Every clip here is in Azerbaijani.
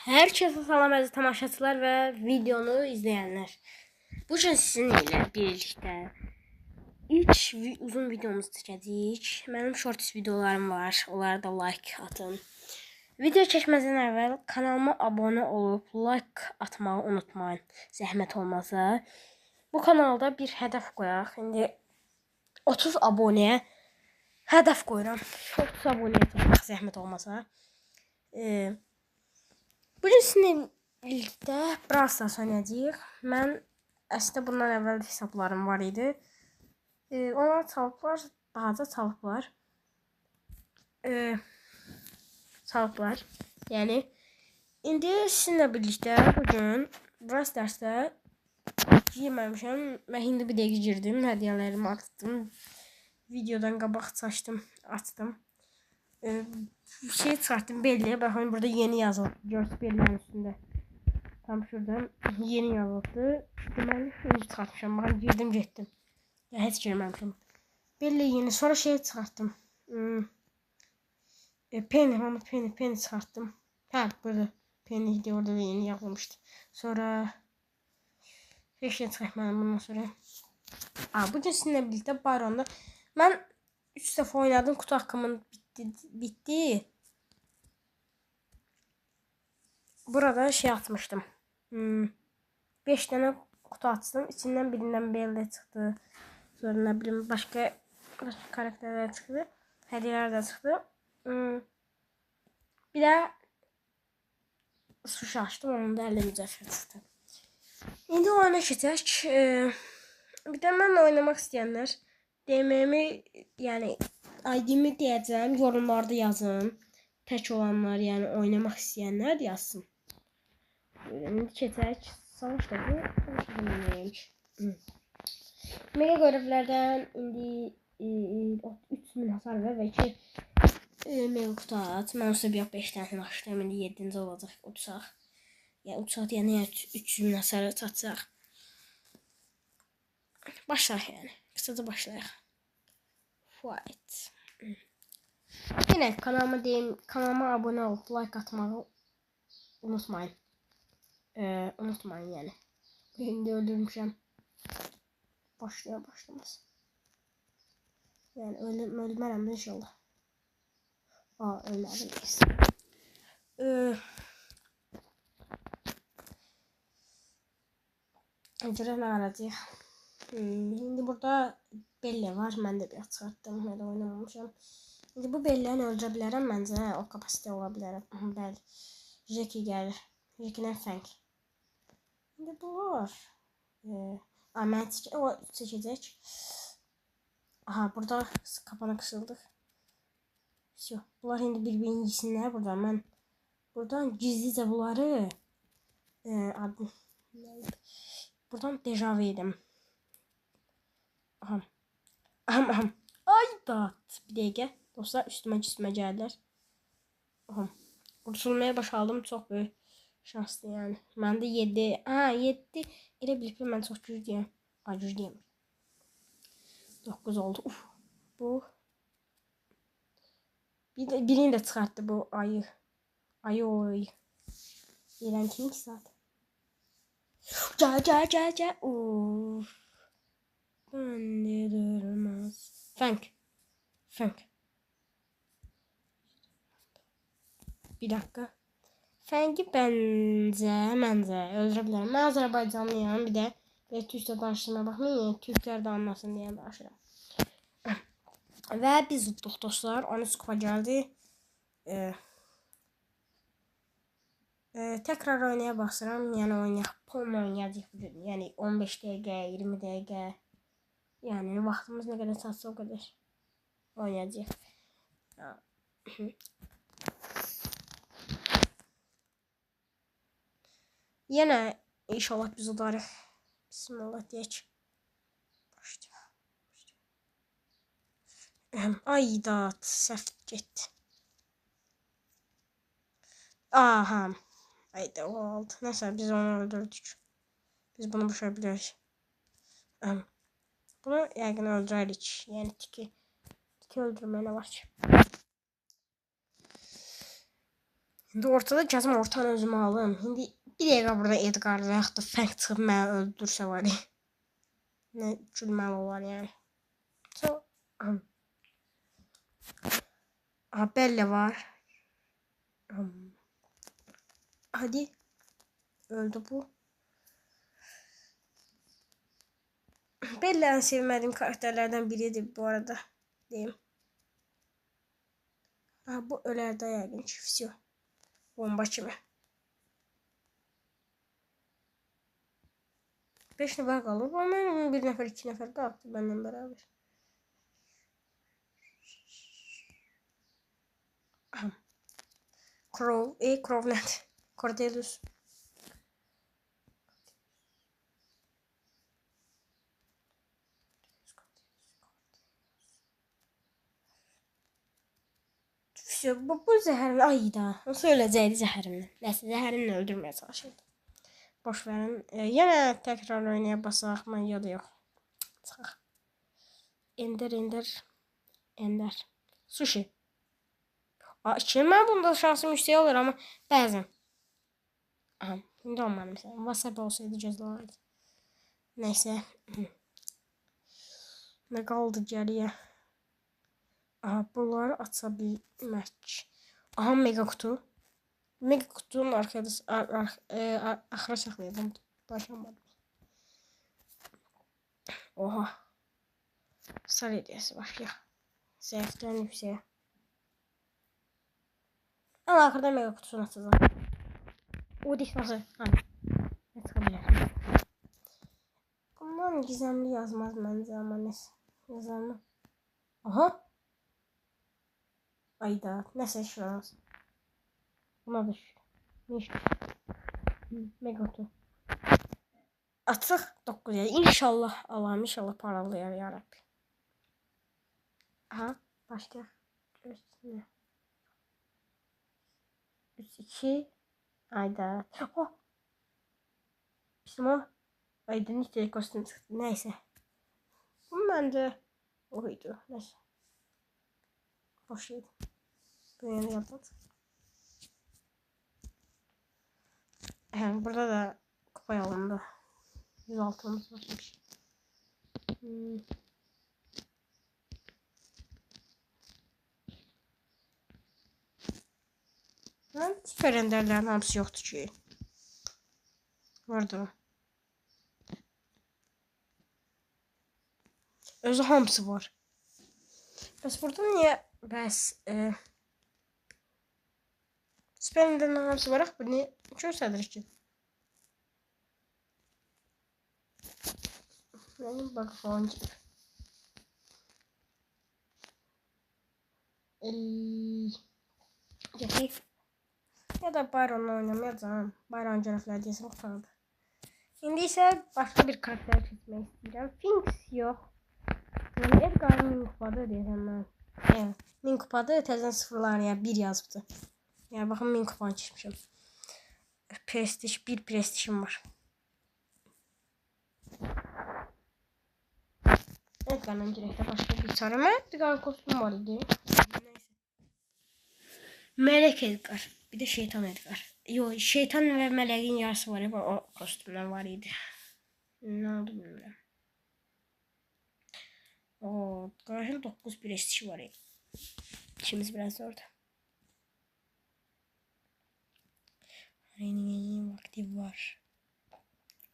Herkese salam əziz tamaşaçılar və videonu izləyənlər. Bu gün sizinlə birlikdə uzun videomuzu çəkəcəyik. Mənim shorts videolarım var. Onlara da like atın. Video çəkməzdən əvvəl kanalıma abunə olub like atmağı unutmayın. Zəhmət olmasa. Bu kanalda bir hədəf qoyaq. İndi 30 abunəyə hədəf qoyuram. 30 abunəyə çataq zəhmət olmasa. Bugün sizinlə birlikdə Brawl Stars oynayacağıq. Mən əslində bundan əvvəl hesablarım var idi. Onlar çalıblar, bahaca çalıblar. Çalıblar. Yəni indi sizinlə birlikdə bugün Brawl Stars'da girməmişəm. Mən indi bir dəqiqə girdim, hədiyyələrimi açdım. Videodan qabaq açdım. Şey çıxartdım belliyə. Baxın burada yeni yazıldı. Gördük bellərin üstündə. Tam şuradan yeni yazıldı. Deməli indi çıxartmışam. Baxın girdim getdim. Ya heç girməmişəm. Belli yeni. Sonra şey çıxartdım. Penny çıxartdım. Hə burada Penny idi orada yeni yazılmışdı. Sonra heç şey çıxartmadım bundan sonra. Bugün sizinlə birlikdə Baron'da mən 3 dəfə oynadım. Kutu hakkımın bitti. Burada şey atmıştım. 5 tane kutu açtım. İçinden birinden Belle çıktı. Sonra ne bileyim başka karakterler çıktı. Hediyeler de çıktı. Bir de sushi açtım. Onun da 50 mücevher çıktı. İndi oyuna geçək. Bir de benimle oynamak isteyenler DM'mi yani ID'mi deyəcəm, yorumlarda yazın. Tək olanlar, yəni oynamaq istəyənlər yazsın. İndi keçək. Savaş da bu. Mega görevlərdən indi 3000 hasar və 2 mega kutu at. Mən olsa bir 5 dənə açdım. İndi 7-ci olacaq uçaq. Ya uçaq yəni 3000 hasar çatacaq. Başlayaq yəni. Qısaca başlayaq. Fight. Yine kanalıma abone olup like atmayı unutmayın. Unutmayın yani. Şimdi öldürmüşəm. Başlamaz. Yani ölmərəm inşallah. Ölmədim biz. Görək nə arayacaq. Şimdi burada Belle var. Mən də bir çıxartdım. Hələ oynamamışam. Şimdi bu Belle'ni öldürə bilərəm məncə. O kapasite ola bilərəm. Bəli. Jackie gəlir. Jackie'dən Frank. Şimdi bu var. Mən çəkəcək. Aha burada kapana qısıldıq. Bunlar indi bir-birini yesinlər burada. Mən buradan gizlicə bunları buradan dejavu edim. Aham. Ay dat. Bir dəqiqə. Dostlar üstüme gəlirlər. Kurtulmaya başladım. Çok büyük şanslı yani. Mən də 7. 7. Elə bilib mən çox güclüyəm. Güclüyəm. 9 oldu. Bu. Birini də çıxartdı bu ayı. Ayı. İğrençlik saat. Ca. Bende durmaz. Frank. Bir dakika. Frank'i məncə öldürə bilərəm. Mən Azərbaycanlıyam. Bir də Türkçə danışdığıma baxmayın. Türklər də anlasın deyə danışıram. Və biz tutduq dostlar. 13 kupa gəldi. Tekrar oynaya baxıram. Yəni oynayacağıq bugün. Yəni 15 dəqiqə, 20 dəqiqə. Yəni vaxtımız nə qədər çatsa o qədər oynayacağıq. Yenə inşallah biz udarıq. Bismillah deyək. Ay da səhv getdi. Aha. Ayda o oldu. Neyse biz onu öldürdük. Biz bunu başarabiliriz. Bunu yəqin öldürərik. Yəni tiki öldürməyə nə var ki? İndi ortada gəzim ortanı özümə alım. İndi bir dəqiqə burada Edgar'da yaxud da fənk çıxıb məni öldürsə var ya. Nə gülməli olar yəni. So, Bella var. Hadi. Öldü bu. Bella en sevmediğim karakterlerden biridir bu arada. Diyeyim. Bu ölər də yəqin ki. Все. Bomba kimi. 5 nəfər qalıb. Amma bir nəfər, 2 nəfər qaldı mənimlə bərabər. Crow nədir? Cordelius. Bu zəhərin ayda. Nasıl öləcəkdi zəhərimlə? Nəsə zəhərimlə öldürməyə çalışırdı. Boş verin. Yenə təkrar oynaya basaq. Mən ya da yox. Çıxaq. Ender. Sushi. Mən bunda şansım yüksək olur amma bəzən. İndi olmadı məsələn. WhatsApp olsaydı gözlələrdi. Nəysə. Nə qaldı geriyə? Bunları aça bilmək. Mega kutu. Mega kutunun axıra saxlayalım. Başlamadım. Oha. Sar hediyesi var ya. Zəifdən yüksəyə. Ama axırda mega kutusunu açacağım. O dişması. Ne çıkabilir? Bundan gizemli yazmaz bence ama neyse. Yazarım. Aha. Ayda. Neyse şurası. Buna düş. Ne iş? Mega kutu. Açıq 9 ya. İnşallah Allah'ım inşallah paralayar ya Rabbi. Başlayaq. 3-2 ayda. Bizim o aydın işte kostüm çıktı. Neyse. Bu bence oydu. Neyse. Boş yedi. Böyle yapalım. Burada da kupa yolunda. 106'ımız varmış. Süper enderlerin hamısı yoktu ki. Vardı. Özü hamısı var. Bəs burada niye süper enderlerin hamısı var? Bunu göstərir ki. Benim bak falan gibi. Ya da Byron'la oynamayacağım. Byron cənəflər deyəsən qurtardı. İndi isə başqa bir karakter seçmək istəyirəm. Finks yox. Edgar'ın 1000 kupadır deyəsən mən. Evet. 1000 kupadır. Təzən sıfırlarına ya 1 yazıbdı. Yani baxın 1000 kupanı keçmişəm. Prestij 1 prestijim var. Edgar'ın direkte başka bir sarı. Edgar kostüm var idi. Neyse. Melek Edgar. Bir de şeytan Edgar. Yo, şeytan ve meleğin yarısı var ya, o kostümden var idi. Ne oldu bilmiyorum. Karşıda 9 prestij var ya. İşimiz biraz zordu. Aynen aktif var.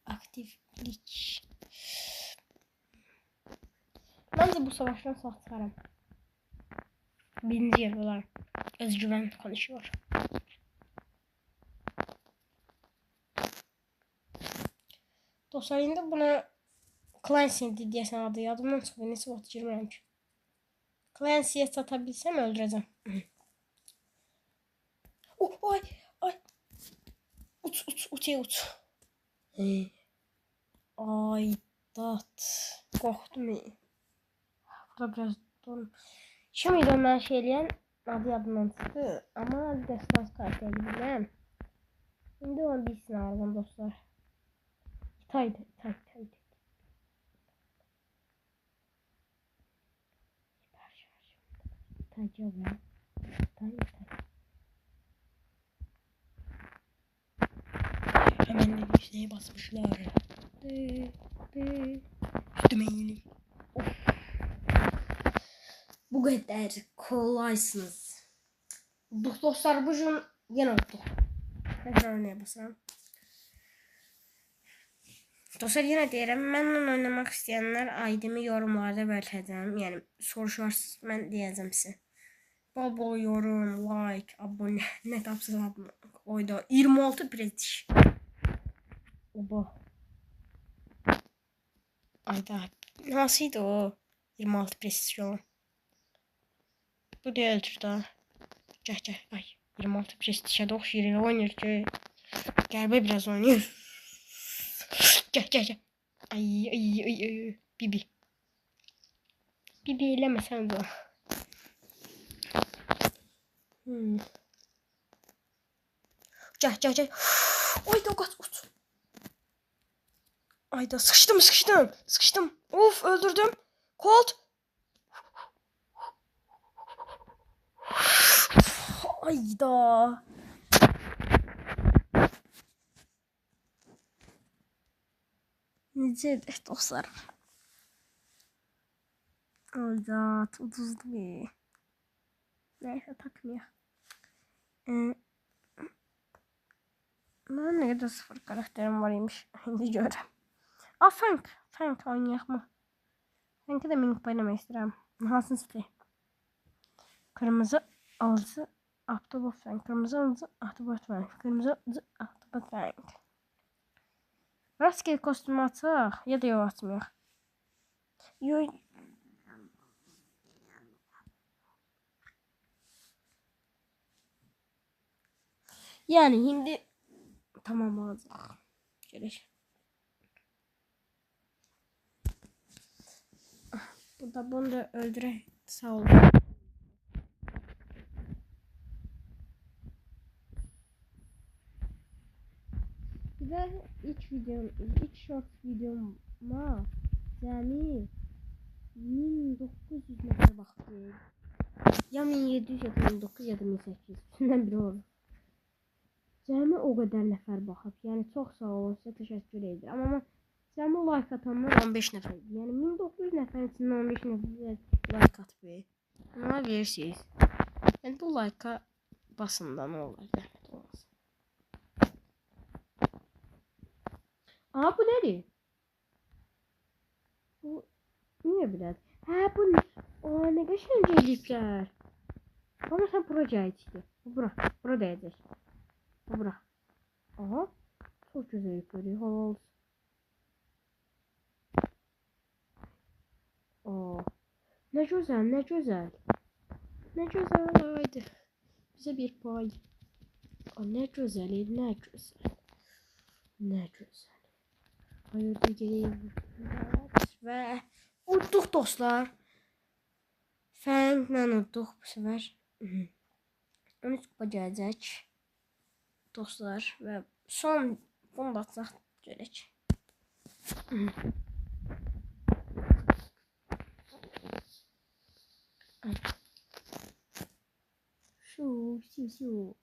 Aktiflik. Bence bu savaştan sağ çıkarım. Birinci yer olan özgüven konuşuyor. Dostlar indi buna Clancy deyəsən adı yadımdan çıxdı. Neyse vaxt girmirəm ki. Clancy'ye satabilsem öldürəcəm. Ay. Uç. Ay dat. Qorxdum. Burada biraz durun. Şimdi ondan şeyleyen adı yadımdan çıxdı. Ama destans kartaya gidelim. Şimdi onu bilsin aldım dostlar. İtaydı. İtay. Neye basmışlar? Üstüme iyilik. Bu kadar kolaysınız. Dostlar bu gün yine oldu. Tekrar neye basarım? Dostlar yine deyirəm, mənlə oynamaq istəyənlər aidimi yorumlarda belirtəcəm. Yəni soruşarsınız, mən deyəcəm sizə. Bol yorum, like, abone, ne tapsız abone. Oyda 26 prestij. Oba. Ayda nasıldı o? 26 prestij olan. Bu değildir da. Gel. Ay 26 prestijə də oxşayır. Oynayır ki. Qəlbə biraz oynayır. Gel. Ay. Bibi. Bibi eləməsən də. Gel. Ayda kaç. Ayda sıkıştım. Of öldürdüm. Colt. Ayda. Necədir dostlar? Ayda uduzdu bir. Neyse takmayaq. Mən nə qədər 0 karakterim var imiş. İndi görürəm. Frank oynayaq mı? Frank'ı da minik oynamaq istəyirəm. Hansını istəyək? Kırmızı alıcı Ahtapot Frank. Kırmızı alıcı Ahtapot Frank. Kırmızı alıcı Ahtapot Frank. Rastgele kostümü ataq ya da yox atmayaq. Yani şimdi tamam alacaq. Görək. Bunu da öldürək. Sağ olun. Bir de ilk short videoma cəmi 1900 nəfər baxdı. Ya 1700 ya da 1900 ya da 1800. Üçündən biri olur. Cəmi o qədər nəfər baxıb. Yəni çox sağ olun, sizə təşəkkür edirəm. Amma mən cəmi like atanlar 15 nəfər. Yəni 1900 nəfər içindən 15 nəfər like atıb. Buna verirsiniz. Yəni bu like-a basın da nə olar, zəhmət olmaz. Aha bu nədir? Bu niyə belədir? Hə bu nə qəşəng eləyiblər. Amma sən bura gələcəkdir. Bura dəyəcək. Bura. Aha. Çox gözəl görünür. Halal. Ne güzel. Haydi. Bize bir pay. Ne güzel. Hayırlı geleyim. Ve udduk dostlar. Fənglə udduk bu sefer. 13 kupa gələcək. Dostlar ve son bunu da atsak görək. Şu.